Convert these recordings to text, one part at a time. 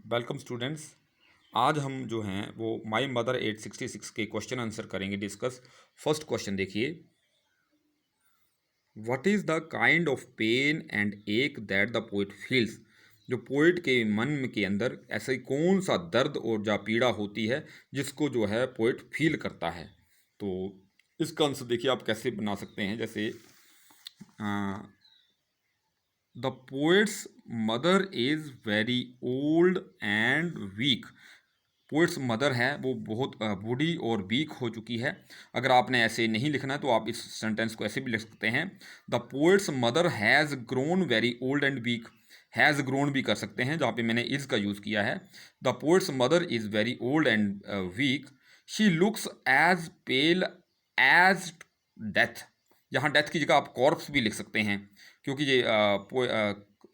Welcome students. आज हम जो हैं वो माई मदर 866 के क्वेश्चन आंसर करेंगे डिस्कस। फर्स्ट क्वेश्चन देखिए, what is the kind of pain and ache that the poet feels. जो पोइट के मन के अंदर ऐसे कौन सा दर्द और या पीड़ा होती है जिसको जो है पोइट फील करता है। तो इसका आंसर देखिए आप कैसे बना सकते हैं। जैसे the poet's mother is very old and weak. Poet's mother है वो बहुत बूढ़ी और वीक हो चुकी है। अगर आपने ऐसे नहीं लिखना है तो आप इस सेंटेंस को ऐसे भी लिख सकते हैं, the poet's mother has grown very old and weak. Has grown भी कर सकते हैं जहाँ पे मैंने इज़ का यूज़ किया है। The poet's mother is very old and weak, she looks as pale as death. यहाँ डेथ की जगह आप कॉर्प्स भी लिख सकते हैं, क्योंकि ये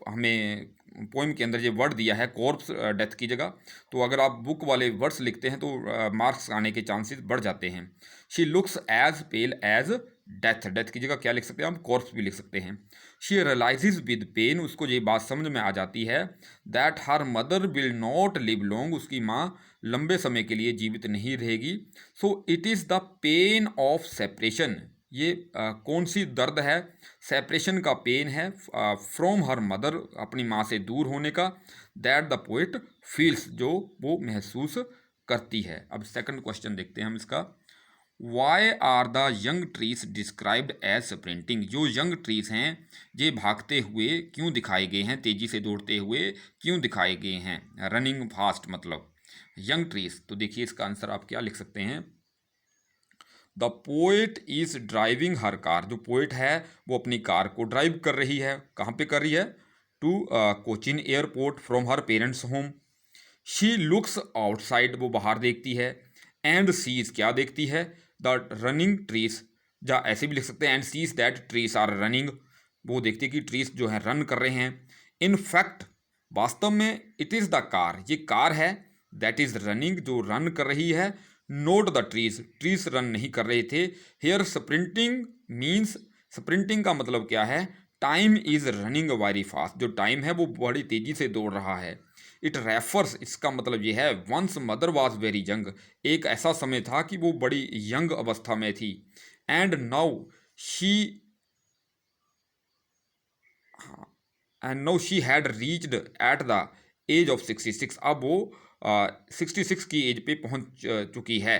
हमें पोइम के अंदर ये वर्ड दिया है कॉर्प्स डेथ की जगह। तो अगर आप बुक वाले वर्ड्स लिखते हैं तो मार्क्स आने के चांसेस बढ़ जाते हैं। She looks as pale as death, death की जगह क्या लिख सकते हैं हम, कॉर्प्स भी लिख सकते हैं। शी रियलाइजेज विद पेन, उसको ये बात समझ में आ जाती है, that her mother will not live long, उसकी माँ लंबे समय के लिए जीवित नहीं रहेगी। So it is the pain of separation, ये कौन सी दर्द है, सेपरेशन का पेन है फ्रॉम हर मदर, अपनी माँ से दूर होने का, दैट द पोइट फील्स, जो वो महसूस करती है। अब सेकंड क्वेश्चन देखते हैं हम इसका, why are the young trees described as sprinting. जो यंग ट्रीज हैं ये भागते हुए क्यों दिखाए गए हैं, तेजी से दौड़ते हुए क्यों दिखाए गए हैं, रनिंग फास्ट मतलब यंग ट्रीज। तो देखिए इसका आंसर आप क्या लिख सकते हैं, the poet is driving her car. जो पोइट है वो अपनी कार को ड्राइव कर रही है, कहाँ पे कर रही है, to Cochin airport from her parents home. She looks outside, वो बाहर देखती है, एंड सीज क्या देखती है, द रनिंग ट्रीज, या ऐसे भी लिख सकते हैं and sees that trees are running, वो देखती है कि ट्रीज जो है रन कर रहे हैं। इन फैक्ट, वास्तव में, इट इज़ द कार, ये कार है, दैट इज़ रनिंग, जो रन कर रही है, note the trees, trees run नहीं कर रहे थे। हेयर स्प्रिंटिंग मीन्स, स्प्रिंटिंग का मतलब क्या है, time is running very fast, जो टाइम है वो बड़ी तेज़ी से दौड़ रहा है। इट रेफर्स, इसका मतलब ये है, once mother was very young, एक ऐसा समय था कि वो बड़ी यंग अवस्था में थी, and now she and now she had reached at the age of 66, अब वो 66 की एज पे पहुंच चुकी है।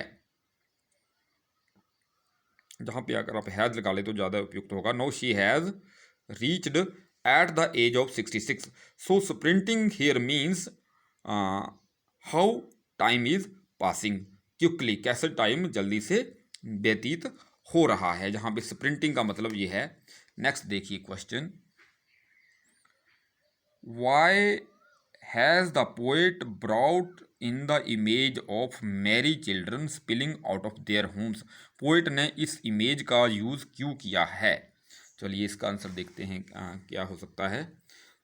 जहाँ पे अगर आप हैज़ लगा ले तो ज़्यादा उपयुक्त होगा। No she has reached at the age of 66। So sprinting here means how time is passing quickly, कैसे टाइम जल्दी से व्यतीत हो रहा है, जहाँ पे स्प्रिंटिंग का मतलब ये है। नेक्स्ट देखिए question, why has the poet brought in the image of merry children spilling out of their homes. Poet ने इस इमेज का यूज़ क्यों किया है। चलिए इसका आंसर देखते हैं क्या हो सकता है।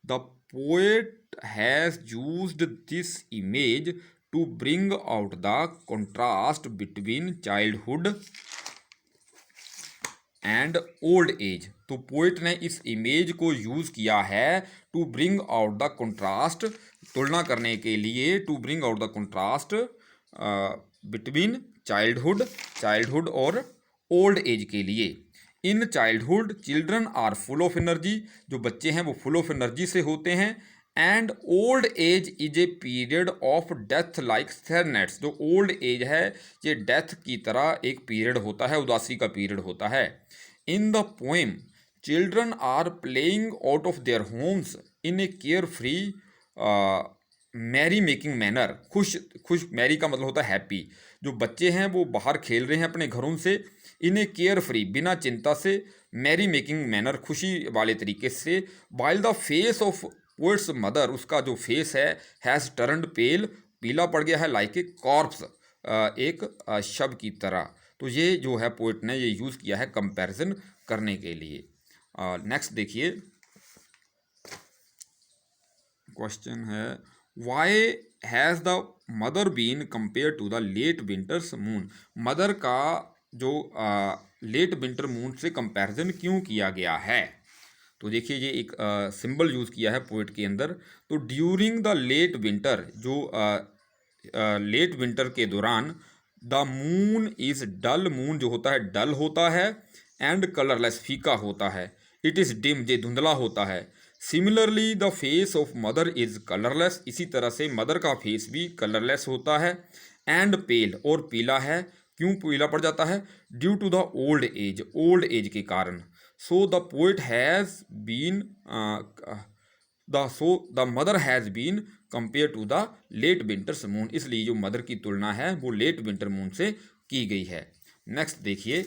The poet has used this image to bring out the contrast between childhood and old age. तो पोइट ने इस इमेज को यूज़ किया है to bring out the contrast, तुलना करने के लिए, to bring out the contrast between childhood और ओल्ड एज के लिए। In childhood children are full of energy, जो बच्चे हैं वो फुल ऑफ एनर्जी से होते हैं, and old as is a period of death like sadness. जो ओल्ड एज है ये डेथ की तरह एक पीरियड होता है, उदासी का पीरियड होता है। In the poem children are playing out of their homes in a care free merry making manner. खुश खुश, मैरी का मतलब होता है हैप्पी, जो बच्चे हैं वो बाहर खेल रहे हैं अपने घरों से, इन ए केयर फ्री, बिना चिंता से, मैरी मेकिंग मैनर, खुशी वाले तरीके से, while the face of poets mother, उसका जो फेस है, हैज़ टर्न्ड पेल, पीला पड़ गया है, लाइक ए कॉर्प्स, एक शव की तरह। तो ये जो है पोइट ने ये यूज़ किया है कंपैरिजन करने के लिए। नेक्स्ट देखिए क्वेश्चन है, why has the mother been compare to the late winters moon. Mother का जो लेट विंटर मून से कंपैरिजन क्यों किया गया है। तो देखिए ये एक सिंबल यूज़ किया है पोइट के अंदर। तो ड्यूरिंग द लेट विंटर, जो लेट विंटर के दौरान, the moon is dull, moon जो होता है डल होता है, एंड कलरलेस फीका होता है, इट इज़ डिम ये धुंधला होता है। Similarly the face of mother is colourless, इसी तरह से मदर का फेस भी कलरलेस होता है, एंड पेल और पीला है। क्यों पीला पड़ जाता है? Due to the old age के कारण। So the poet has been the mother has been compare to the late winters moon, इसलिए जो मदर की तुलना है वो लेट विंटर मून से की गई है। नेक्स्ट देखिए,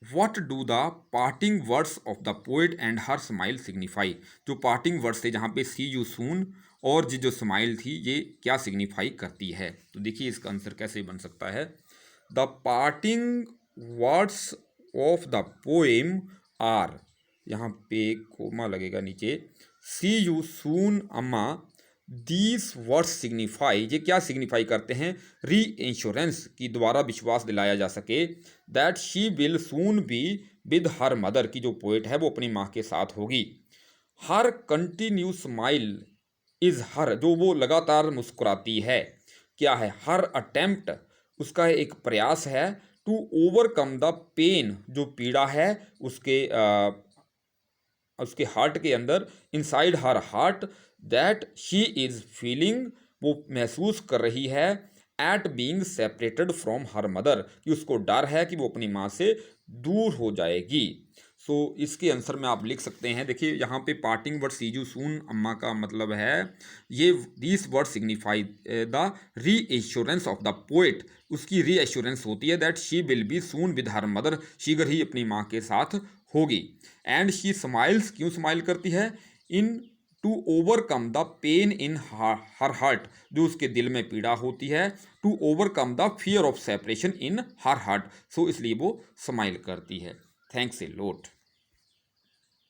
what do the parting words of the poet and her smile signify, जो पार्टिंग वर्ड्स थे जहाँ पे सी यू सून और ये जो स्माइल थी ये क्या सिग्निफाई करती है? तो देखिए इसका आंसर कैसे बन सकता है। The parting words of the poem are, यहाँ पे कोमा लगेगा नीचे, सी यू सून अम्मा, दीज वर्ड्स सिग्निफाई, ये क्या सिग्निफाई करते हैं? री इंश्योरेंस की द्वारा विश्वास दिलाया जा सके, that she will soon be with her mother, की जो पोइट है वो अपनी माँ के साथ होगी। हर कंटिन्यू स्माइल इज हर, जो वो लगातार मुस्कुराती है, क्या है? हर अटेम्प्ट, उसका एक प्रयास है, टू ओवरकम द पेन, जो पीड़ा है उसके हार्ट के अंदर, inside her heart, that she is feeling, वो महसूस कर रही है, eight being separated from her mother, कि उसको डर है कि वो अपनी माँ से दूर हो जाएगी। सो इसके आंसर में आप लिख सकते हैं, देखिए यहाँ पे parting word see you soon Amma का मतलब है ये, this word signify the reassurance of the poet, उसकी री एश्योरेंस होती है that she will be soon with her mother, शीघ्र ही अपनी माँ के साथ होगी। एंड शी स्माइल्स, क्यों स्माइल करती है? In to overcome the pain in her heart, जो उसके दिल में पीड़ा होती है, to overcome the fear of separation in her heart, सो इसलिए वो स्माइल करती है। Thanks a lot.